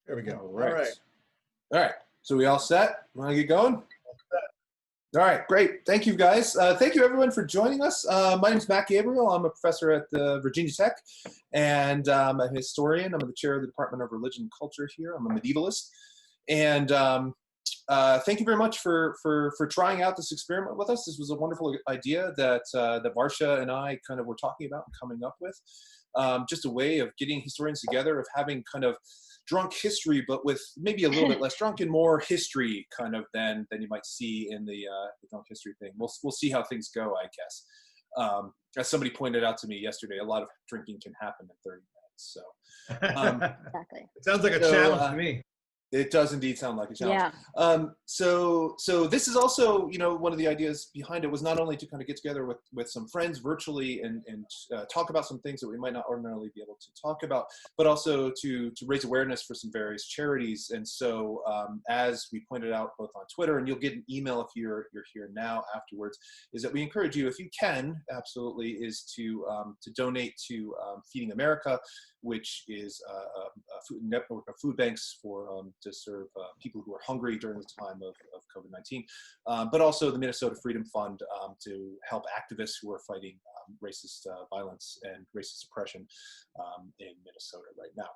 There we go. All right. All right. So we all set? Want to get going? All right, great. Thank you, guys. Thank you, everyone, for joining us. My name is Matt Gabriel. I'm a professor at Virginia Tech, and I'm a historian. I'm the chair of the Department of Religion and Culture here. I'm a medievalist. And thank you very much for trying out this experiment with us. This was a wonderful idea that Varsha and I kind of were talking about and coming up with. Just a way of getting historians together, of having kind of drunk history, but with maybe a little bit less drunk and more history kind of than you might see in the drunk history thing. We'll see how things go, I guess. As somebody pointed out to me yesterday, a lot of drinking can happen in 30 minutes. So Exactly. It sounds like a challenge to me. It does indeed sound like a challenge. Yeah. So this is also, one of the ideas behind it was not only to kind of get together with some friends virtually and talk about some things that we might not ordinarily be able to talk about, but also to raise awareness for some various charities. And so as we pointed out both on Twitter, and you'll get an email if you're here now afterwards, is that we encourage you, if you can, absolutely, is to donate to Feeding America, which is a food network of food banks for to serve people who are hungry during the time of COVID-19, but also the Minnesota Freedom Fund to help activists who are fighting racist violence and racist oppression in Minnesota right now.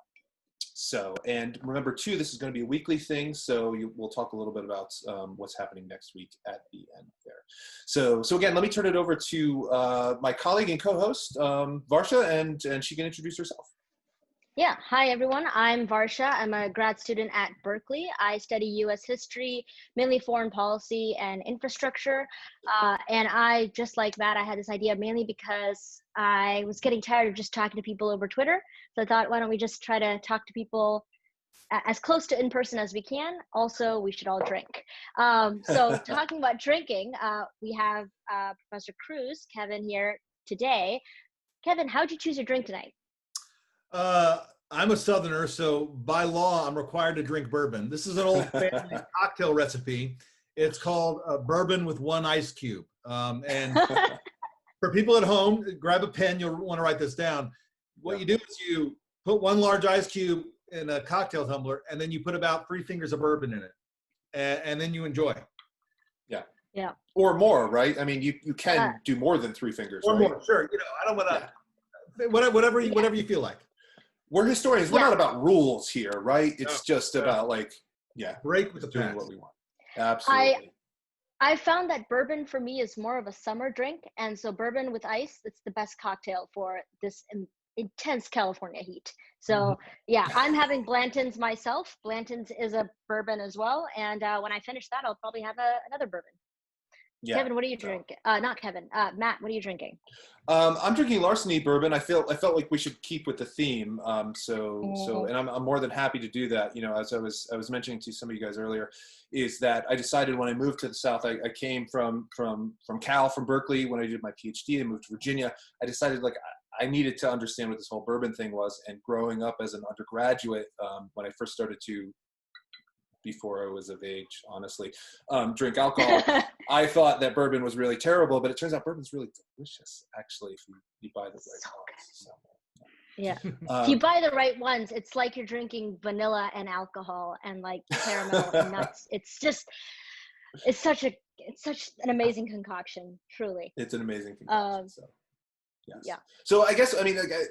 So, and remember too, this is going to be a weekly thing, so we'll talk a little bit about what's happening next week at the end there. So again, let me turn it over to my colleague and co-host, Varsha, and she can introduce herself. Yeah. Hi, everyone. I'm Varsha. I'm a grad student at Berkeley. I study U.S. history, mainly foreign policy and infrastructure. And I, just like Matt, I had this idea mainly because I was getting tired of just talking to people over Twitter. So I thought, why don't we just try to talk to people as close to in person as we can. Also, we should all drink. So talking about drinking, we have Professor Kruse, Kevin, here today. Kevin, how'd you choose your drink tonight? I'm a Southerner, so by law, I'm required to drink bourbon. This is an old family cocktail recipe. It's called bourbon with one ice cube. And for people at home, grab a pen. You'll want to write this down. What you do is you put one large ice cube in a cocktail tumbler, and then you put about 3 fingers of bourbon in it, and then you enjoy. Yeah. Yeah. Or more, right? I mean, you can do more than 3 fingers. Or right? more, sure. I don't want to. Whatever you feel like. We're historians. We're not about rules here, right? It's just about break with the doing past. what we want. Absolutely. I found that bourbon for me is more of a summer drink, and so bourbon with ice, it's the best cocktail for this intense California heat. So yeah, I'm having Blanton's myself. Blanton's is a bourbon as well, and when I finish that, I'll probably have another bourbon. Yeah. Kevin, what are you drinking? Not Kevin. Matt, what are you drinking? I'm drinking Larceny bourbon. I felt like we should keep with the theme. And I'm more than happy to do that. As I was mentioning to some of you guys earlier, is that I decided when I moved to the South, I came from Cal, from Berkeley when I did my PhD. I moved to Virginia. I decided I needed to understand what this whole bourbon thing was. And growing up as an undergraduate, when I first started to, before I was of age, honestly, drink alcohol, I thought that bourbon was really terrible, but it turns out bourbon's really delicious, actually, if you buy the right ones. So, yeah. If you buy the right ones, it's like you're drinking vanilla and alcohol and like caramel and nuts. It's such an amazing concoction, truly. It's an amazing concoction. Yes. Yeah. So I guess,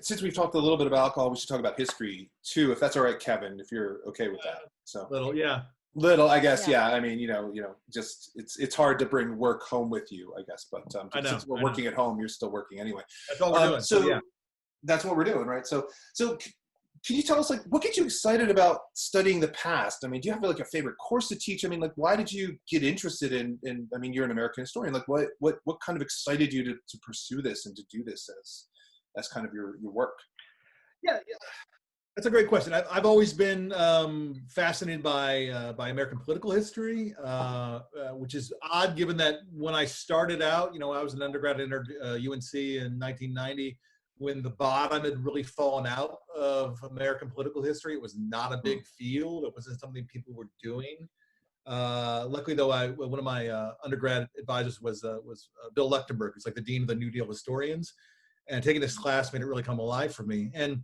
since we've talked a little bit about alcohol, we should talk about history too, if that's all right, Kevin, if you're okay with that. So little, I guess. Yeah. Just it's hard to bring work home with you, I guess, but since we're working at home, you're still working anyway. That's all we're doing. So that's what we're doing, right? So can you tell us, what gets you excited about studying the past? Do you have a favorite course to teach? Why did you get interested in you're an American historian. What kind of excited you to pursue this and to do this as kind of your work? Yeah. That's a great question. I've always been fascinated by American political history, which is odd given that when I started out, I was an undergrad at UNC in 1990. When the bottom had really fallen out of American political history. It was not a big field. It wasn't something people were doing. Luckily, though, one of my undergrad advisors was Bill Lechtenberg, who's like the dean of the New Deal historians, and taking this class made it really come alive for me. And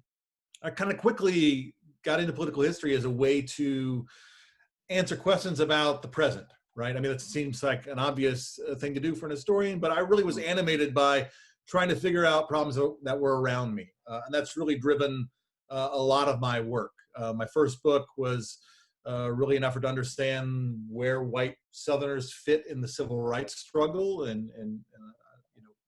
I kind of quickly got into political history as a way to answer questions about the present, right? I mean, it seems like an obvious thing to do for an historian, but I really was animated by trying to figure out problems that were around me. And that's really driven a lot of my work. My first book was really an effort to understand where white Southerners fit in the civil rights struggle, and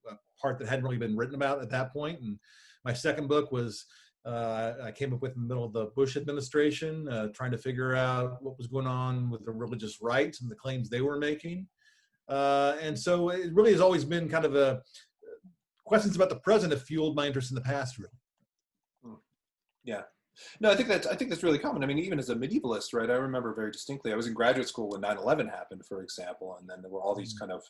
a part that hadn't really been written about at that point. And my second book was I came up with in the middle of the Bush administration, trying to figure out what was going on with the religious rights and the claims they were making. And so it really has always been kind of questions about the present have fueled my interest in the past, really. Yeah. No, I think that's really common. I mean, even as a medievalist, right? I remember very distinctly, I was in graduate school when 9/11 happened, for example, and then there were all these kind of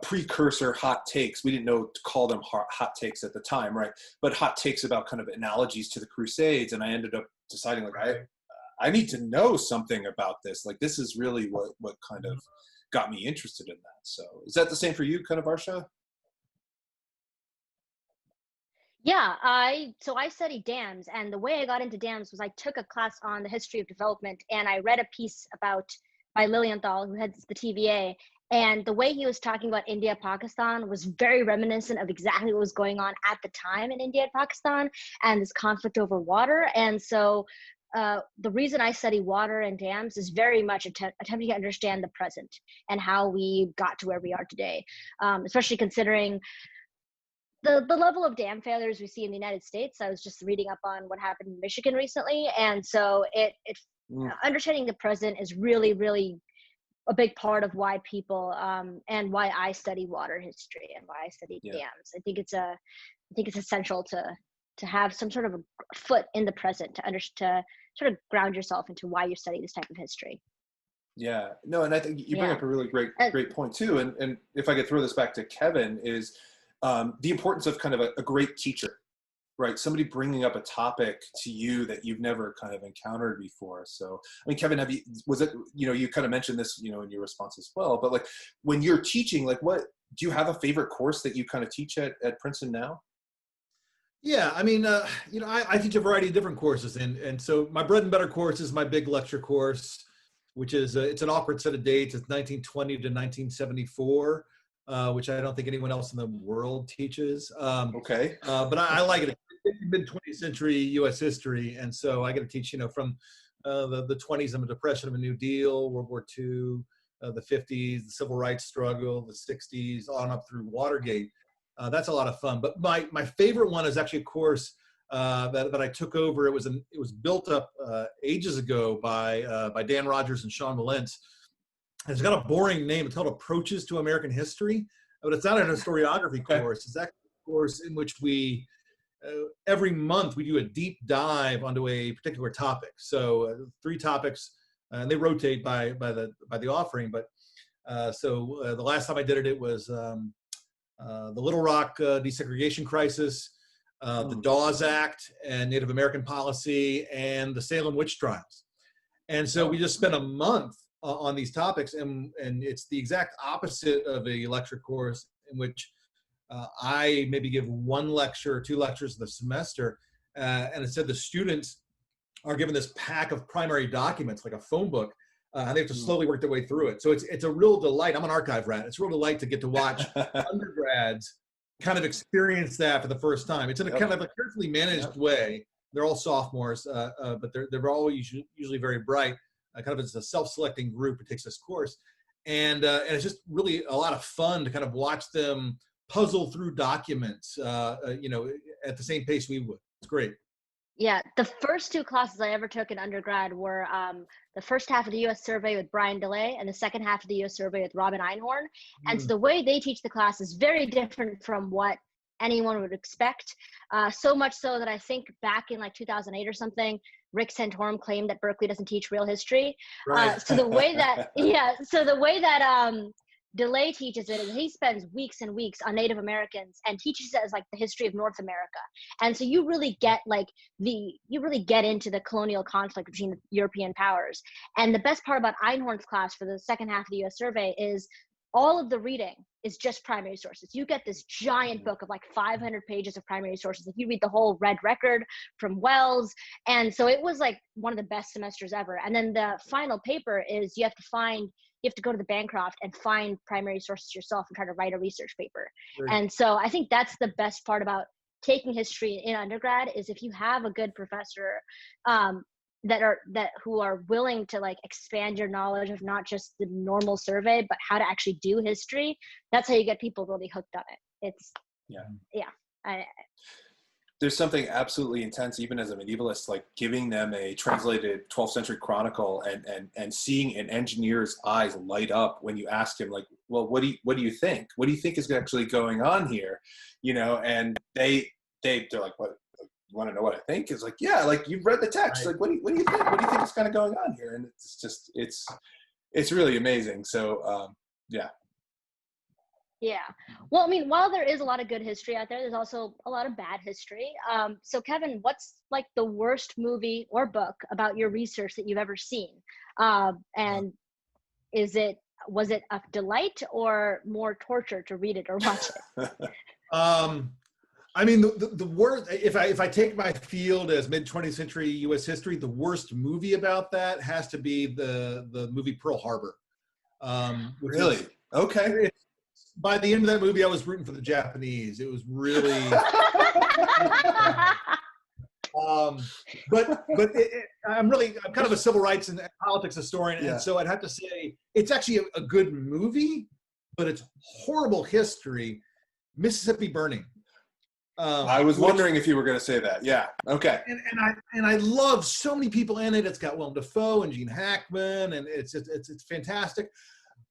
precursor hot takes. We didn't know to call them hot takes at the time, right? But hot takes about kind of analogies to the Crusades. And I ended up deciding, like, I need to know something about this. Like, this is really what kind of got me interested in that. So is that the same for you, kind of, Varsha? Yeah, so I studied dams, and the way I got into dams was I took a class on the history of development, and I read a piece by Lilienthal, who heads the TVA, and the way he was talking about India, Pakistan was very reminiscent of exactly what was going on at the time in India and Pakistan, and this conflict over water. And so the reason I study water and dams is very much attempting to understand the present and how we got to where we are today, especially considering the level of dam failures we see in the United States. I was just reading up on what happened in Michigan recently. And so understanding the present is really, really a big part of why people and why I study water history and why I study dams. I think it's essential to have some sort of a foot in the present to sort of ground yourself into why you're studying this type of history. Yeah, no, and I think you bring up a really great point too. And if I could throw this back to Kevin, is the importance of kind of a great teacher, right? Somebody bringing up a topic to you that you've never kind of encountered before. So, I mean, Kevin, you kind of mentioned this, in your response as well, but like when you're teaching, like do you have a favorite course that you kind of teach at Princeton now? Yeah, I mean, I teach a variety of different courses, and so my bread and butter course is my big lecture course, which is it's an awkward set of dates. It's 1920 to 1974. Which I don't think anyone else in the world teaches. Okay. But I like it. It's mid-20th century U.S. history, and so I get to teach, from the 20s and the Depression of a New Deal, World War II, the 50s, the Civil Rights struggle, the 60s, on up through Watergate. That's a lot of fun. But my favorite one is actually a course that I took over. It was built up ages ago by Dan Rogers and Sean Valence. It's got a boring name. It's called Approaches to American History, but it's not an historiography course. It's actually a course in which we, every month, we do a deep dive onto a particular topic. So 3 topics, and they rotate by the offering. But the last time I did it, it was the Little Rock desegregation crisis, the Dawes Act and Native American policy, and the Salem witch trials. And so we just spent a month on these topics, and it's the exact opposite of a lecture course in which I maybe give 1 lecture or 2 lectures in the semester, and instead the students are given this pack of primary documents like a phone book, and they have to slowly work their way through it. So it's a real delight. I'm an archive rat. It's a real delight to get to watch undergrads kind of experience that for the first time. It's in a kind of a carefully managed way. They're all sophomores, but they're all usually very bright. Kind of as a self-selecting group who takes this course, and it's just really a lot of fun to kind of watch them puzzle through documents, at the same pace we would. It's great. Yeah, the first 2 classes I ever took in undergrad were the first half of the U.S. Survey with Brian DeLay and the second half of the U.S. Survey with Robin Einhorn. And so the way they teach the class is very different from what anyone would expect. So much so that I think back in like 2008 or something, Rick Santorum claimed that Berkeley doesn't teach real history. Right. So the way that DeLay teaches it is he spends weeks and weeks on Native Americans and teaches it as like the history of North America. And so you really get into the colonial conflict between the European powers. And the best part about Einhorn's class for the second half of the U.S. Survey is all of the reading is just primary sources. You get this giant book of like 500 pages of primary sources. If you read the whole Red Record from Wells. And so it was like one of the best semesters ever. And then the final paper is you have to go to the Bancroft and find primary sources yourself and try to write a research paper. Right. And so I think that's the best part about taking history in undergrad, is if you have a good professor who are willing to like expand your knowledge of not just the normal survey, but how to actually do history. That's how you get people really hooked on it. There's something absolutely intense, even as a medievalist, like giving them a translated 12th century chronicle and seeing an engineer's eyes light up when you ask him, like, well, what do you think? What do you think is actually going on here? You know, and they're like, what? You want to know what I think? It's like, yeah, like you've read the text. Right. Like, what do you think? What do you think is kind of going on here? And it's really amazing. So, yeah. Yeah. Well, I mean, while there is a lot of good history out there, there's also a lot of bad history. So Kevin, what's like the worst movie or book about your research that you've ever seen? And was it a delight or more torture to read it or watch it? I mean, the worst, if I take my field as mid-20th century U.S. history, the worst movie about that has to be the movie Pearl Harbor. Really? Okay. By the end of that movie, I was rooting for the Japanese. It was really, I'm kind of a civil rights and politics historian, and so I'd have to say it's actually a good movie, but it's horrible history. Mississippi Burning. I was wondering if you were going to say that. Yeah. Okay. And I love so many people in it. It's got Willem Dafoe and Gene Hackman, and it's fantastic.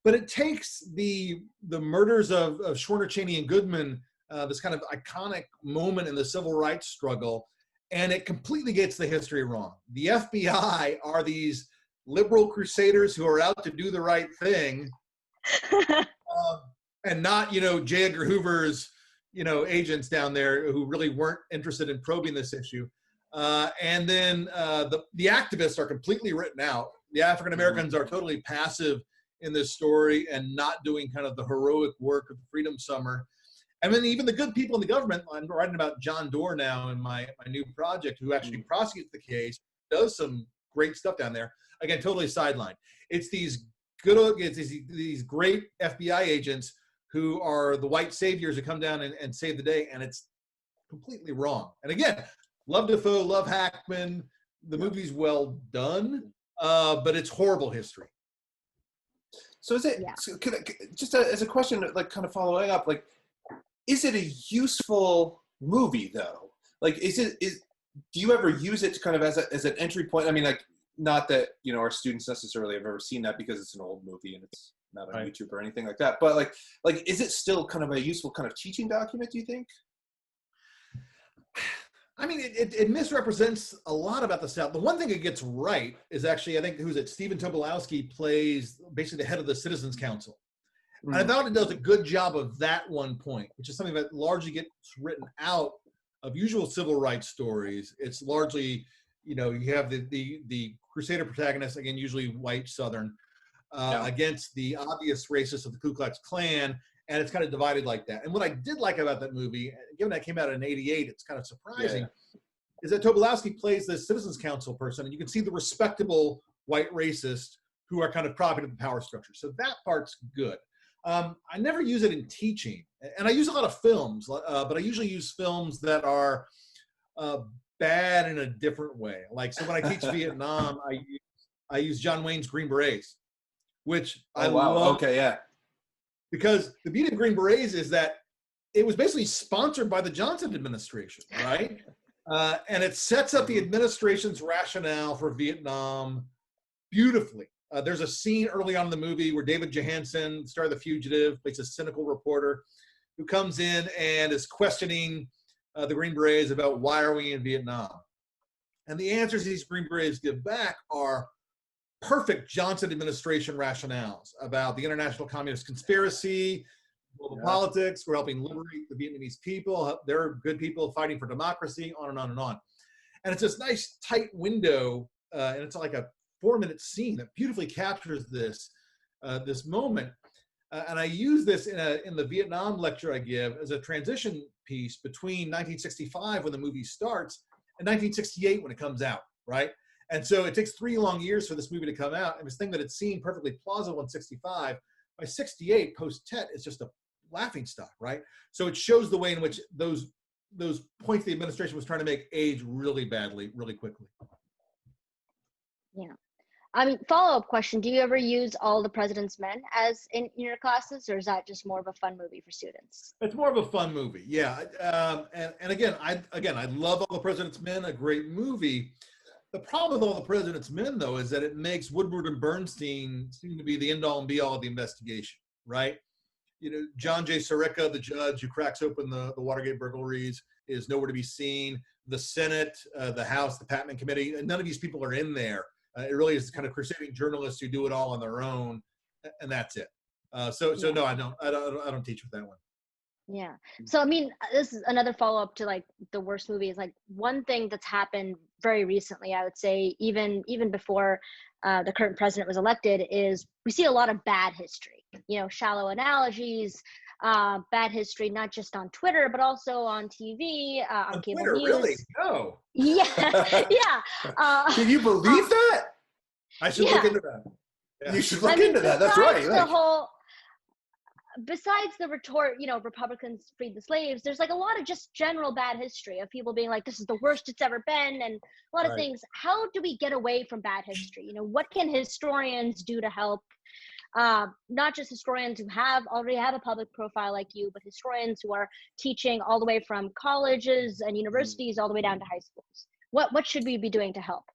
But it takes the murders of Schwerner, Cheney, and Goodman, this kind of iconic moment in the civil rights struggle, and it completely gets the history wrong. The FBI are these liberal crusaders who are out to do the right thing, and not, J. Edgar Hoover's, agents down there who really weren't interested in probing this issue. And then the activists are completely written out. The African Americans are totally passive in this story and not doing kind of the heroic work of the Freedom Summer. And then even the good people in the government, I'm writing about John Doerr now in my new project, who actually prosecutes the case, does some great stuff down there. Again, totally sidelined. It's these these great FBI agents who are the white saviors who come down and save the day, and it's completely wrong. And again, love Dafoe, love Hackman. The movie's well done, but it's horrible history. So is it, just as a question, like kind of following up, like, is it a useful movie though? Like, do you ever use it to kind of as an entry point? I mean, like, not that, our students necessarily have ever seen that because it's an old movie and it's not on YouTube or anything like that. But like, is it still kind of a useful kind of teaching document, do you think? I mean, it misrepresents a lot about the South. The one thing it gets right is actually, I think, Stephen Tobolowsky plays basically the head of the Citizens Council. And I thought it does a good job of that one point, which is something that largely gets written out of usual civil rights stories. It's largely, you have the Crusader protagonist, again, usually white Southern, against the obvious racists of the Ku Klux Klan. And it's kind of divided like that. And what I did like about that movie, given that it came out in '88, it's kind of surprising, is that Tobolowsky plays this Citizens Council person, and you can see the respectable white racist who are kind of propping up the power structure. So that part's good. I never use it in teaching, and I use a lot of films, but I usually use films that are bad in a different way. Like, so when I teach Vietnam, I use John Wayne's Green Berets, which I love. Okay, yeah. Because the beauty of Green Berets is that it was basically sponsored by the Johnson administration, right? And it sets up the administration's rationale for Vietnam beautifully. There's a scene early on in the movie where David Johansen, star of The Fugitive, plays a cynical reporter who comes in and is questioning the Green Berets about why are we in Vietnam? And the answers these Green Berets give back are perfect Johnson administration rationales about the international communist conspiracy, global politics, we're helping liberate the Vietnamese people, they're good people fighting for democracy, on and on and on. And it's this nice tight window, and it's like a 4-minute scene that beautifully captures this moment. And I use this in the Vietnam lecture I give as a transition piece between 1965 when the movie starts and 1968 when it comes out, right? And so it takes 3 long years for this movie to come out. And this thing that had seemed perfectly plausible in 65, by 68, post-Tet, it's just a laughing stock, right? So it shows the way in which those points the administration was trying to make age really badly, really quickly. Yeah. I mean, follow-up question, do you ever use All the President's Men as in your classes, or is that just more of a fun movie for students? It's more of a fun movie, yeah. And again, I love All the President's Men, a great movie. The problem with All the President's Men, though, is that it makes Woodward and Bernstein seem to be the end-all and be-all of the investigation, right? You know, John J. Sirica, the judge who cracks open the Watergate burglaries, is nowhere to be seen. The Senate, the House, the Patman Committee, and none of these people are in there. It really is kind of crusading journalists who do it all on their own, and that's it. So no, I don't teach with that one. Yeah. So I mean, this is another follow-up to like the worst movies. Like one thing that's happened very recently, I would say, even before the current president was elected, is we see a lot of bad history. You know, shallow analogies, bad history, not just on Twitter, but also on TV, on cable Twitter, news. really? No. Yeah, yeah. Can you believe that? I should look into that. Yeah. You should look into that. That's right. Besides the retort, you know, Republicans freed the slaves, there's like a lot of just general bad history of people being like, this is the worst it's ever been, and a lot of things. How do we get away from bad history? You know, what can historians do to help? Not just historians who already have a public profile like you, but historians who are teaching all the way from colleges and universities all the way down to high schools. What should we be doing to help?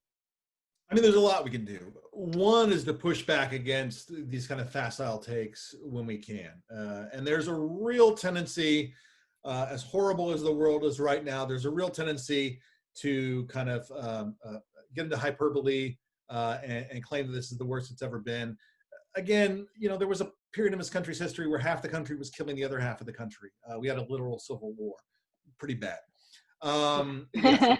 I mean, there's a lot we can do. One is to push back against these kind of facile takes when we can. And there's a real tendency, as horrible as the world is right now, there's a real tendency to kind of get into hyperbole and claim that this is the worst it's ever been. Again, you know, there was a period in this country's history where half the country was killing the other half of the country. We had a literal civil war. Pretty bad. Yes.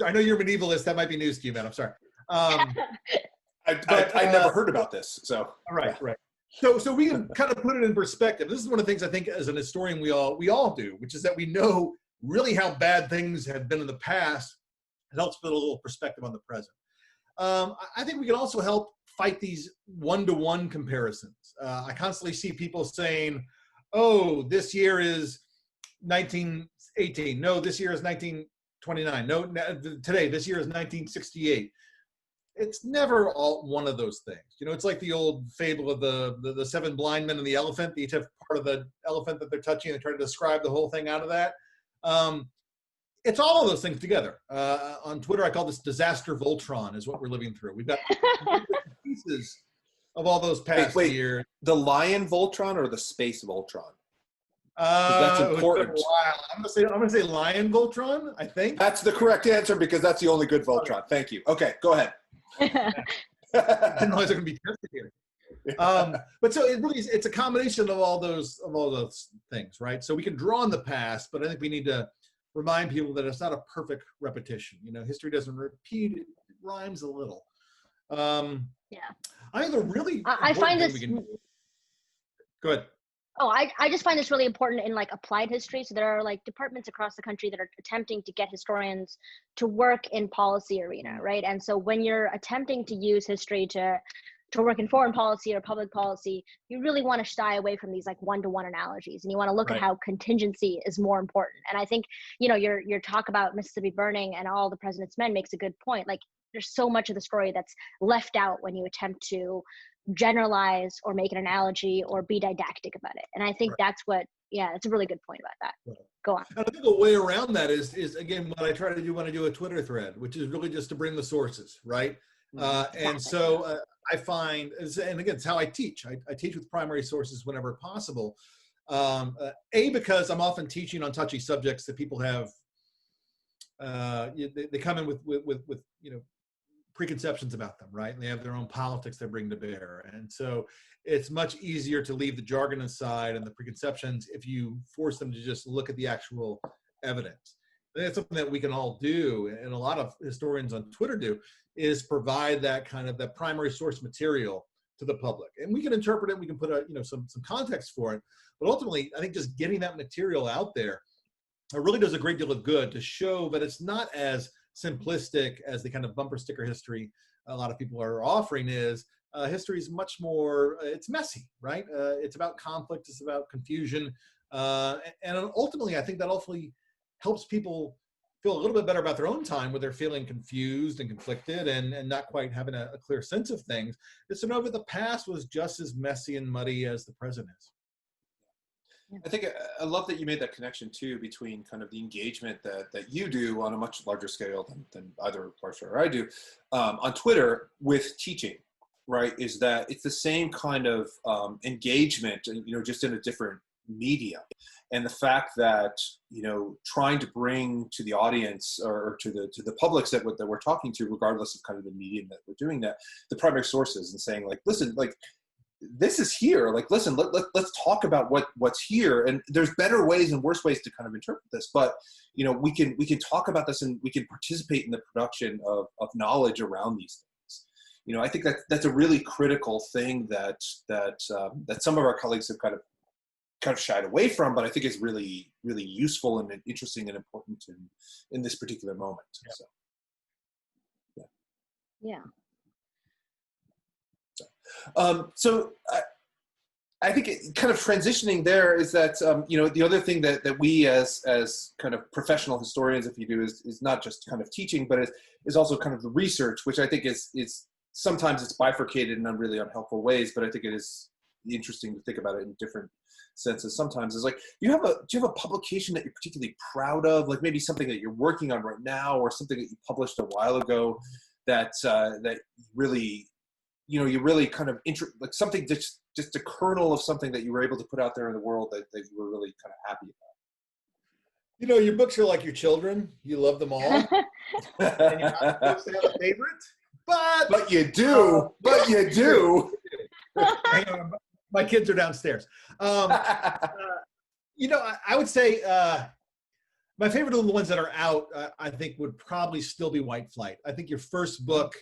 I know you're medievalist. That might be news to you, man. I'm sorry. I never heard about this. So right. So we can kind of put it in perspective. This is one of the things I think as an historian we all do, which is that we know really how bad things have been in the past. It helps put a little perspective on the present. I think we can also help fight these one-to-one comparisons. I constantly see people saying, "Oh, this year is 1918. No, this year is 1929. No, this year is 1968." It's never all one of those things. You know, it's like the old fable of the 7 blind men and the elephant. They each have part of the elephant that they're touching and try to describe the whole thing out of that. It's all of those things together. On Twitter, I call this disaster Voltron is what we're living through. We've got pieces of all those past years. The lion Voltron or the space Voltron? That's important. I'm gonna say lion Voltron, I think. That's the correct answer because that's the only good Voltron. Thank you. Okay, go ahead. I didn't realize they're gonna be tested here. But so it really is, it's a combination of all those things, right? So we can draw on the past, but I think we need to remind people that it's not a perfect repetition. You know, history doesn't repeat; it rhymes a little. Yeah. I think the really I find this. Go ahead. Oh, I just find this really important in like applied history. So there are like departments across the country that are attempting to get historians to work in policy arena, right? And so when you're attempting to use history to work in foreign policy or public policy, you really want to shy away from these like one-to-one analogies, and you want to look at how contingency is more important. And I think, you know, your talk about Mississippi burning and All the President's Men makes a good point. Like there's so much of the story that's left out when you attempt to generalize or make an analogy or be didactic about it. And I think that's it's a really good point about that. Go on. And I think a way around that is again what I try to do when I do a Twitter thread, which is really just to bring the sources, right? And so I find, and again, it's how I teach. I teach with primary sources whenever possible. Because I'm often teaching on touchy subjects that people have. They come in with you know, preconceptions about them, right? And they have their own politics they bring to bear. And so it's much easier to leave the jargon aside and the preconceptions if you force them to just look at the actual evidence. I think that's something that we can all do, and a lot of historians on Twitter do, is provide that kind of that primary source material to the public. And we can interpret it, we can put some context for it. But ultimately, I think just getting that material out there, it really does a great deal of good to show that it's not as simplistic as the kind of bumper sticker history a lot of people are offering is. History is much more, it's messy, right? It's about conflict, it's about confusion. And ultimately, I think that ultimately helps people feel a little bit better about their own time when they're feeling confused and conflicted and not quite having a clear sense of things. It's to know that the past was just as messy and muddy as the present is. I think I love that you made that connection too between kind of the engagement that you do on a much larger scale than either Varsha or I do on Twitter with teaching, right? Is that it's the same kind of engagement, just in a different media. And the fact that, trying to bring to the audience or to the publics that we're talking to, regardless of kind of the medium that we're doing that, the primary sources, and saying like, listen, like, this is here. Like, listen, let's talk about what's here. And there's better ways and worse ways to kind of interpret this. But, we can talk about this and we can participate in the production of knowledge around these things. I think that's a really critical thing that some of our colleagues have kind of shied away from, but I think is really, really useful and interesting and important in this particular moment. Yeah. Yeah. So I think kind of transitioning there is that, the other thing that we as kind of professional historians, if you do, is not just kind of teaching, but is also kind of the research, which I think is sometimes it's bifurcated in really unhelpful ways, but I think it is interesting to think about it in different senses. Sometimes is like, do you have a publication that you're particularly proud of, like maybe something that you're working on right now, or something that you published a while ago that really, you really kind of like something just a kernel of something that you were able to put out there in the world that you were really kind of happy about? Your books are like your children. You love them all. And you're not supposed to have a favorite, but you do. But you do. Hang on, my kids are downstairs. I would say my favorite of the ones that are out, I think, would probably still be White Flight. I think your first book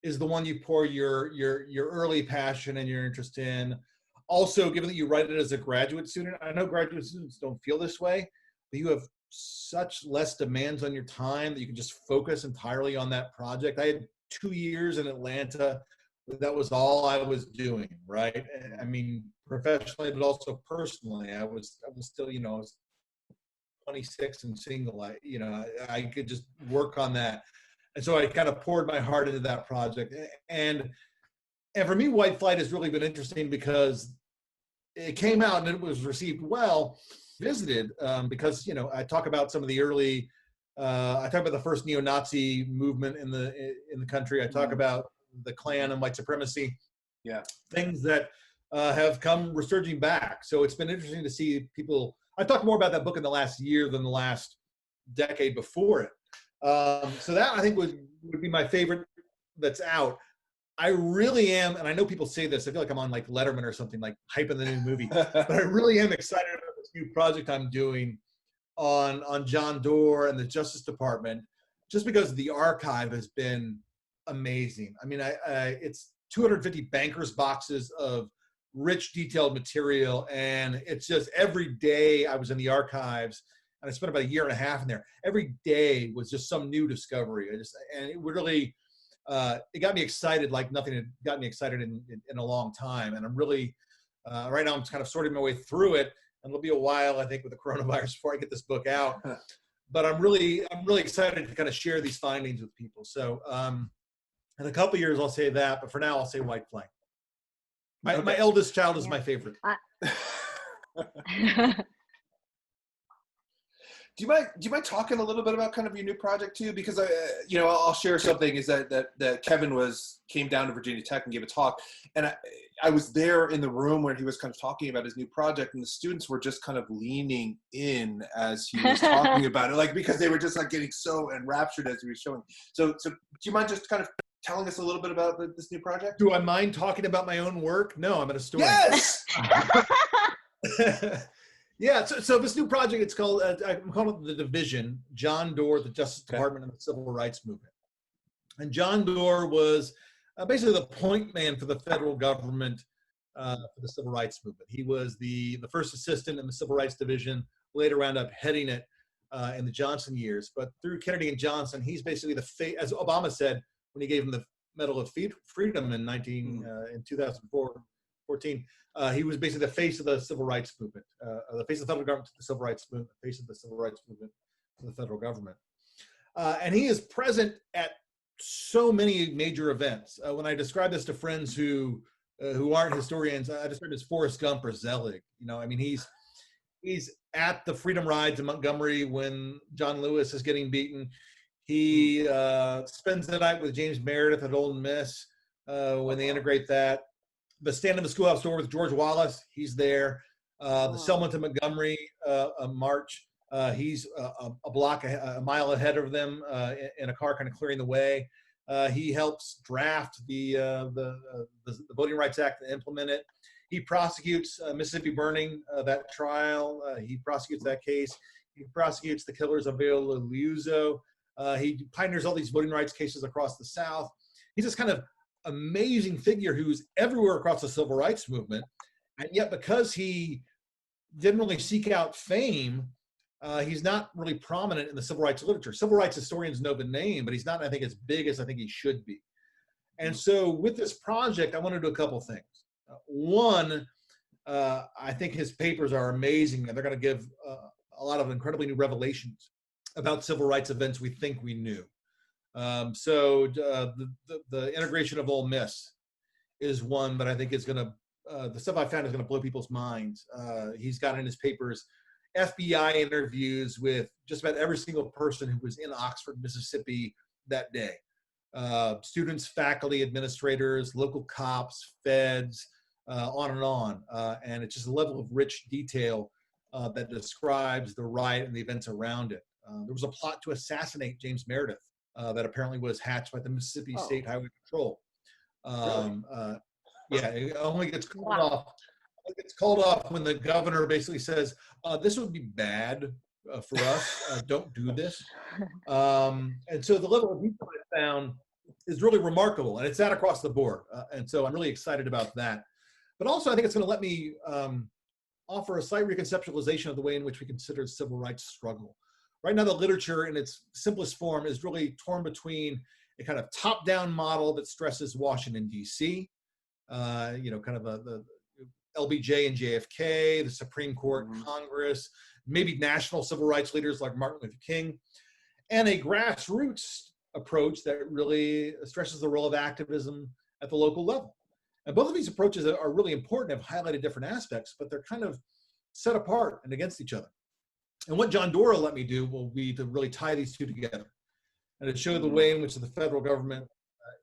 is the one you pour your early passion and your interest in. Also, given that you write it as a graduate student, I know graduate students don't feel this way, but you have such less demands on your time that you can just focus entirely on that project. I had 2 years in Atlanta. That was all I was doing, right? I mean, professionally, but also personally. I was still, I was 26 and single. I could just work on that. And so I kind of poured my heart into that project. And for me, White Flight has really been interesting because it came out and it was received well, visited, because, I talk about some of the early, I talk about the first neo-Nazi movement in the country. I talk about the Klan and white supremacy, things that have come resurging back. So it's been interesting to see people. I talked more about that book in the last year than the last decade before it. So that, I think, would be my favorite that's out. I really am, and I know people say this, I feel like I'm on like Letterman or something, like hyping the new movie, but I really am excited about this new project I'm doing on John Doerr and the Justice Department, just because the archive has been amazing. I mean, it's 250 bankers boxes of rich, detailed material, and it's just every day I was in the archives, and I spent about 1.5 years in there. Every day was just some new discovery. And it really, it got me excited like nothing had got me excited in a long time. And I'm really, right now I'm kind of sorting my way through it, and it'll be a while, I think, with the coronavirus before I get this book out. But I'm really excited to kind of share these findings with people. So, in a couple of years, I'll say that, but for now, I'll say White Flight. My eldest child is my favorite. Do you mind talking a little bit about kind of your new project too? Because I'll share something is that Kevin came down to Virginia Tech and gave a talk, and I was there in the room when he was kind of talking about his new project, and the students were just kind of leaning in as he was talking about it, like, because they were just like getting so enraptured as he was showing. So do you mind just kind of telling us a little bit about this new project? Do I mind talking about my own work? No, I'm at a store. Yes. Yeah, so this new project, it's called, I'm calling it The Division, John Doerr, the Justice Department, and the Civil Rights Movement. And John Doerr was basically the point man for the federal government for the civil rights movement. He was the first assistant in the Civil Rights Division, later wound up heading it in the Johnson years. But through Kennedy and Johnson, he's basically as Obama said when he gave him the Medal of Freedom in 2014, he was basically the face of the civil rights movement, the face of the federal government to the civil rights movement, the face of the civil rights movement to the federal government. And he is present at so many major events. When I describe this to friends who aren't historians, I describe it as Forrest Gump or Zelig. I mean, he's at the Freedom Rides in Montgomery when John Lewis is getting beaten. He spends the night with James Meredith at Ole Miss when they integrate that. The stand in the schoolhouse door with George Wallace, he's there. The Selma to Montgomery march, he's a mile ahead of them in a car kind of clearing the way. He helps draft the Voting Rights Act and implement it. He prosecutes Mississippi Burning, that trial. He prosecutes that case. He prosecutes the killers of Viola Liuzzo. He pioneers all these voting rights cases across the South. He's this kind of amazing figure who's everywhere across the civil rights movement. And yet because he didn't really seek out fame, he's not really prominent in the civil rights literature. Civil rights historians know the name, but he's not, I think, as big as I think he should be. And so with this project, I want to do a couple things. One, I think his papers are amazing, and they're going to give a lot of incredibly new revelations about civil rights events we think we knew. So the integration of Ole Miss is one that I think is going to, the stuff I found is going to blow people's minds. He's got in his papers FBI interviews with just about every single person who was in Oxford, Mississippi that day. Students, faculty, administrators, local cops, feds, on and on. And it's just a level of rich detail that describes the riot and the events around it. There was a plot to assassinate James Meredith that apparently was hatched by the Mississippi State Highway Patrol. Yeah, it only gets called off. It's called off when the governor basically says, this would be bad for us. Don't do this. And so the level of detail I found is really remarkable, and it's that across the board. And so I'm really excited about that. But also I think it's going to let me offer a slight reconceptualization of the way in which we consider the civil rights struggle. Right now, the literature in its simplest form is really torn between a kind of top-down model that stresses Washington, D.C., kind of the LBJ and JFK, the Supreme Court, Congress, maybe national civil rights leaders like Martin Luther King, and a grassroots approach that really stresses the role of activism at the local level. And both of these approaches are really important, have highlighted different aspects, but they're kind of set apart and against each other. And what John Doerr let me do will be to really tie these two together and to show the way in which the federal government,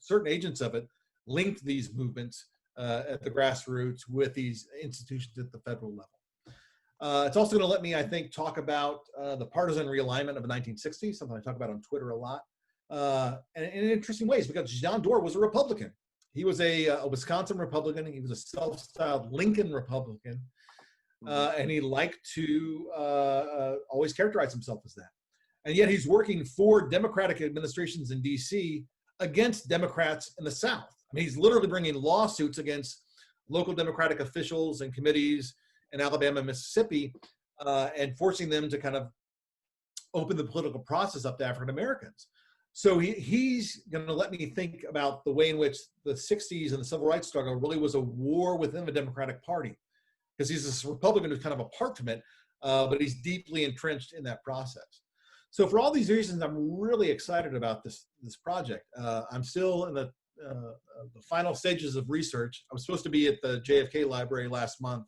certain agents of it, linked these movements at the grassroots with these institutions at the federal level. It's also going to let me, I think, talk about the partisan realignment of the 1960s, something I talk about on Twitter a lot, and in interesting ways, because John Doerr was a Republican. He was a Wisconsin Republican. He was a self-styled Lincoln Republican. And he liked to always characterize himself as that. And yet he's working for Democratic administrations in D.C. against Democrats in the South. I mean, he's literally bringing lawsuits against local Democratic officials and committees in Alabama and Mississippi and forcing them to kind of open the political process up to African Americans. So he's going to let me think about the way in which the 60s and the civil rights struggle really was a war within the Democratic Party, because he's this Republican who's kind of apart from it, but he's deeply entrenched in that process. So for all these reasons, I'm really excited about this project. I'm still in the final stages of research. I was supposed to be at the JFK Library last month.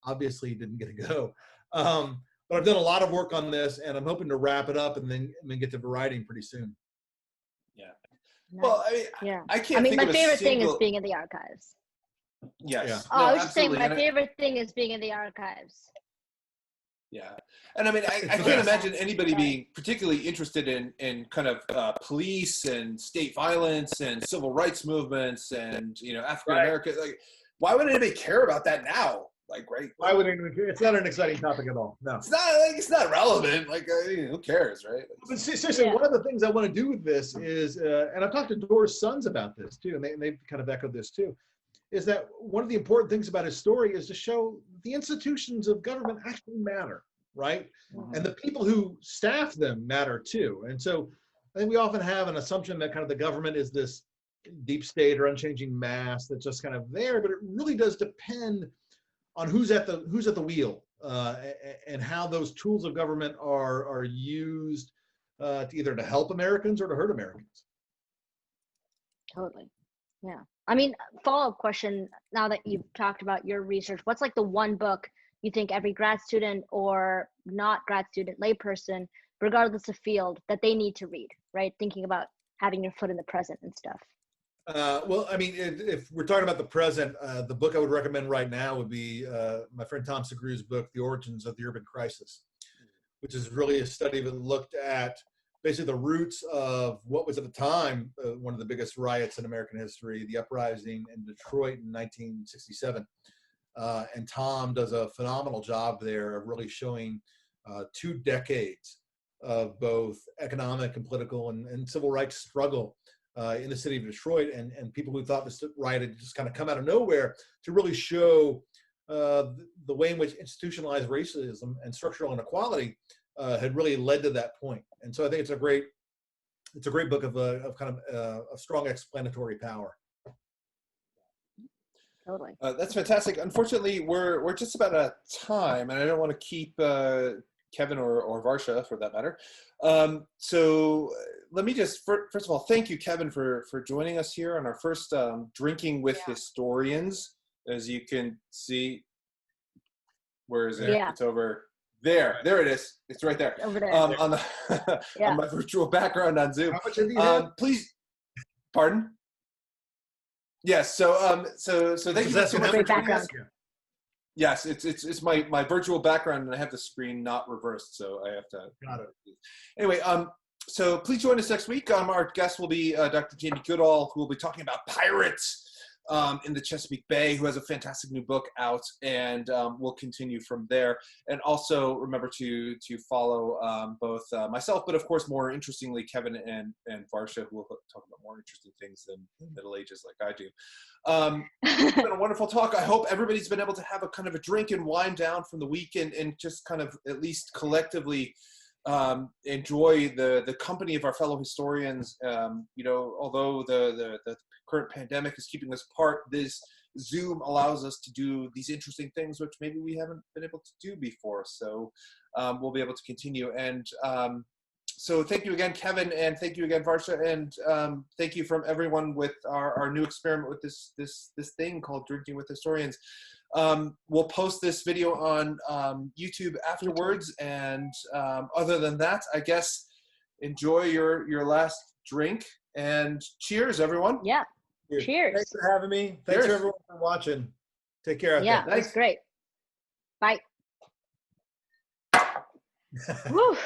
Obviously didn't get to go. But I've done a lot of work on this, and I'm hoping to wrap it up and then get to writing pretty soon. Yeah. Nice. Well, I can't think my of a favorite thing is single... being in the archives. Yes. Yeah. Oh, No, I was just saying absolutely. my favorite thing is being in the archives. Yeah. And I mean, I can't imagine anybody being particularly interested in kind of police and state violence and civil rights movements and, African American. Like, why would anybody care about that now? like, right? I wouldn't even care. It's not an exciting topic at all. No. It's not relevant. Like, who cares, right? But seriously, one of the things I want to do with this is, and I've talked to Dora's sons about this too, and they've kind of echoed this too, is that one of the important things about his story is to show the institutions of government actually matter, right? Mm-hmm. And the people who staff them matter too. And so I think we often have an assumption that kind of the government is this deep state or unchanging mass that's just kind of there, but it really does depend on who's at the wheel, and how those tools of government are used to either to help Americans or to hurt Americans. Totally. Yeah. I mean, follow-up question, now that you've talked about your research, what's like the one book you think every grad student or not grad student, layperson, regardless of field, that they need to read, right? Thinking about having your foot in the present and stuff. Well, I mean, if we're talking about the present, the book I would recommend right now would be my friend Tom Segru's book, The Origins of the Urban Crisis, which is really a study that looked at basically the roots of what was at the time one of the biggest riots in American history, the uprising in Detroit in 1967. And Tom does a phenomenal job there of really showing 2 decades of both economic and political and civil rights struggle in the city of Detroit, and people who thought this riot had just kind of come out of nowhere to really show the way in which institutionalized racism and structural inequality had really led to that point. And so I think it's a great book of kind of a strong explanatory power. Totally. That's fantastic. Unfortunately, we're just about out of time, and I don't want to keep Kevin or Varsha for that matter. So let me just first of all thank you, Kevin, for joining us here on our first Drinking with Historians. As you can see, where is it? Yeah. It's over there. There it is. It's right there. Over there. On the on my virtual background on Zoom. How much have you had? Please, pardon. Yes. So thank you so much for joining us. Yes, it's my virtual background, and I have the screen not reversed, so I have to. Got it. Anyway, so please join us next week. Our guest will be Dr. Jamie Goodall, who will be talking about pirates in the Chesapeake Bay, who has a fantastic new book out, and we'll continue from there. And also remember to follow both myself, but of course more interestingly Kevin and Varsha, who will talk about more interesting things than Middle Ages like I do. It's been a wonderful talk. I hope everybody's been able to have a kind of a drink and wind down from the weekend and just kind of at least collectively enjoy the company of our fellow historians. Although the current pandemic is keeping us apart, this Zoom allows us to do these interesting things which maybe we haven't been able to do before. So we'll be able to continue. And so thank you again, Kevin, and thank you again, Varsha, and thank you from everyone with our new experiment with this thing called Drinking with Historians. We'll post this video on YouTube afterwards, and other than that, I guess enjoy your last drink, and cheers, everyone. Yeah. Cheers. Thanks for having me. Thanks for everyone for watching. Take care out there. That's great. Bye. Woo.